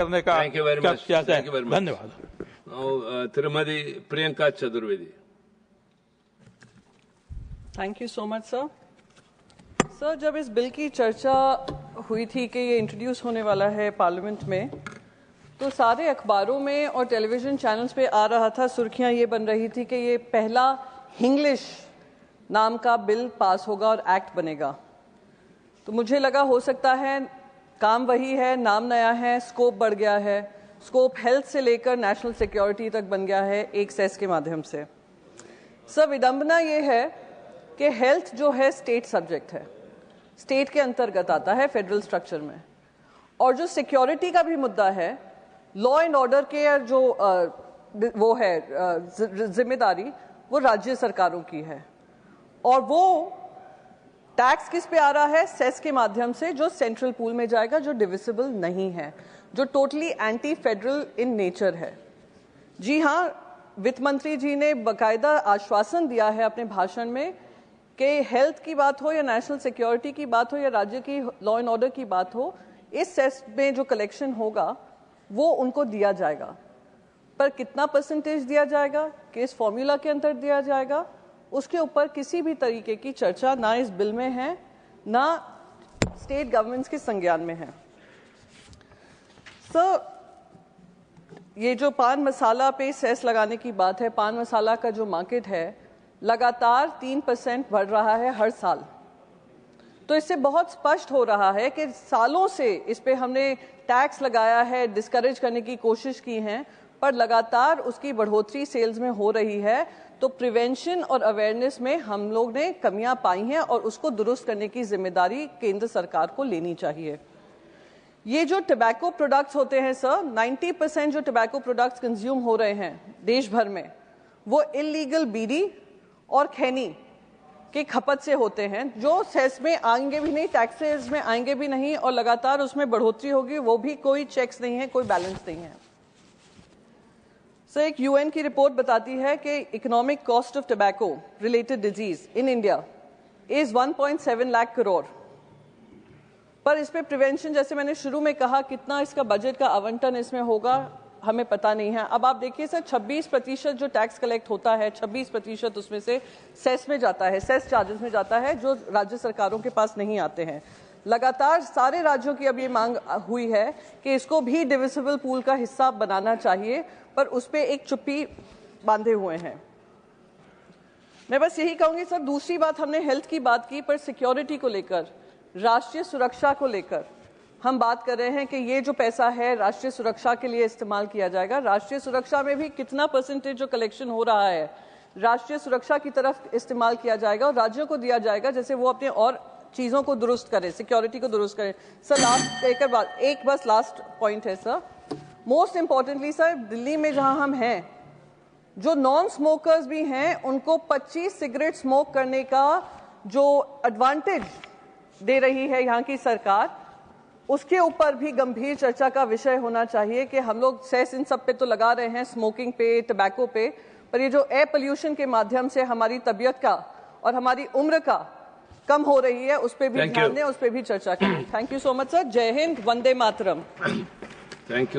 करने का क्या है? धन्यवाद। Tirumati Priyanka Chaturvedi. Thank you so much sir. Sir, जब इस बिल की चर्चा हुई थी कि ये इंट्रोड्यूस होने वाला है पार्लियामेंट में, तो सारे अखबारों में और टेलीविजन चैनल्स पे आ रहा था, सुर्खियां ये बन रही थी कि ये पहला हिंग्लिश नाम का बिल पास होगा और एक्ट बनेगा। तो मुझे लगा हो सकता है काम वही है, नाम नया है, स्कोप बढ़ गया है, स्कोप हेल्थ से लेकर नेशनल सिक्योरिटी तक बन गया है एक सेस के माध्यम से। सर, विडंबना ये है कि हेल्थ जो है स्टेट सब्जेक्ट है, स्टेट के अंतर्गत आता है फेडरल स्ट्रक्चर में, और जो सिक्योरिटी का भी मुद्दा है, लॉ एंड ऑर्डर के जो वो है जिम्मेदारी, वो राज्य सरकारों की है। और वो टैक्स किस पे आ रहा है? सेस के माध्यम से, जो सेंट्रल पूल में जाएगा, जो डिविजिबल नहीं है, जो totally anti federal in nature है। जी हाँ, वित्त मंत्री जी ने बाकायदा आश्वासन दिया है अपने भाषण में कि हेल्थ की बात हो या नेशनल सिक्योरिटी की बात हो या राज्य की लॉ एंड ऑर्डर की बात हो, इस सेस में जो कलेक्शन होगा वो उनको दिया जाएगा। पर कितना परसेंटेज दिया जाएगा, किस फॉर्मूला के अंदर दिया जाएगा, उसके ऊपर किसी भी तरीके की चर्चा ना इस बिल में है, ना स्टेट गवर्नमेंट्स के संज्ञान में है। सर, ये जो पान मसाला पे सेस लगाने की बात है, पान मसाला का जो मार्केट है लगातार 3% बढ़ रहा है हर साल। तो इससे बहुत स्पष्ट हो रहा है कि सालों से इस पे हमने टैक्स लगाया है, डिस्करेज करने की कोशिश की है, पर लगातार उसकी बढ़ोतरी सेल्स में हो रही है। तो प्रिवेंशन और अवेयरनेस में हम लोग ने कमियां पाई हैं और उसको दुरुस्त करने की जिम्मेदारी केंद्र सरकार को लेनी चाहिए। ये जो टबैको प्रोडक्ट्स होते हैं सर, 90% जो टबैको प्रोडक्ट्स कंज्यूम हो रहे हैं देश भर में, वो इलीगल बीड़ी और खैनी की खपत से होते हैं, जो सेस में आएंगे भी नहीं, टैक्सेस में आएंगे भी नहीं, और लगातार उसमें बढ़ोतरी होगी, वो भी कोई चेक्स नहीं है, कोई बैलेंस नहीं है। सर, एक यूएन की रिपोर्ट बताती है कि economic cost of tobacco related disease in India is 1.7 lakh crore. पर इस पे प्रिवेंशन, जैसे मैंने शुरू में कहा, कितना इसका बजट का आवंटन इसमें होगा हमें पता नहीं है। अब आप देखिए सर, 26% जो टैक्स कलेक्ट होता है, 26% उसमें से सेस में जाता है, सेस चार्जेस में जाता है, जो राज्य सरकारों के पास नहीं आते हैं। लगातार सारे राज्यों की अब ये मांग हुई है कि इसको भी डिविजिबल पूल का हिस्सा बनाना चाहिए, पर उस पर एक चुप्पी बांधे हुए हैं। मैं बस यही कहूंगी सर, दूसरी बात, हमने हेल्थ की बात की, पर सिक्योरिटी को लेकर, राष्ट्रीय सुरक्षा को लेकर हम बात कर रहे हैं कि ये जो पैसा है राष्ट्रीय सुरक्षा के लिए इस्तेमाल किया जाएगा। राष्ट्रीय सुरक्षा में भी कितना परसेंटेज जो कलेक्शन हो रहा है राष्ट्रीय सुरक्षा की तरफ इस्तेमाल किया जाएगा और राज्यों को दिया जाएगा, जैसे वो अपने और चीजों को दुरुस्त करें, सिक्योरिटी को दुरुस्त करें। सर, एक बस लास्ट पॉइंट है sir, most importantly sir, Delhi में जहां हम हैं, जो नॉन स्मोकर्स भी हैं, उनको 25 सिगरेट स्मोक करने का जो एडवांटेज दे रही है यहाँ की सरकार, उसके ऊपर भी गंभीर चर्चा का विषय होना चाहिए कि हम लोग सेस इन सब पे तो लगा रहे हैं, स्मोकिंग पे, टबैको पे, पर ये जो एयर पोल्यूशन के माध्यम से हमारी तबीयत का और हमारी उम्र का कम हो रही है, उस पर भी ध्यान दें, उस पर भी चर्चा करें। Thank you so much sir. जय हिंद, वंदे मातरम। Thank you.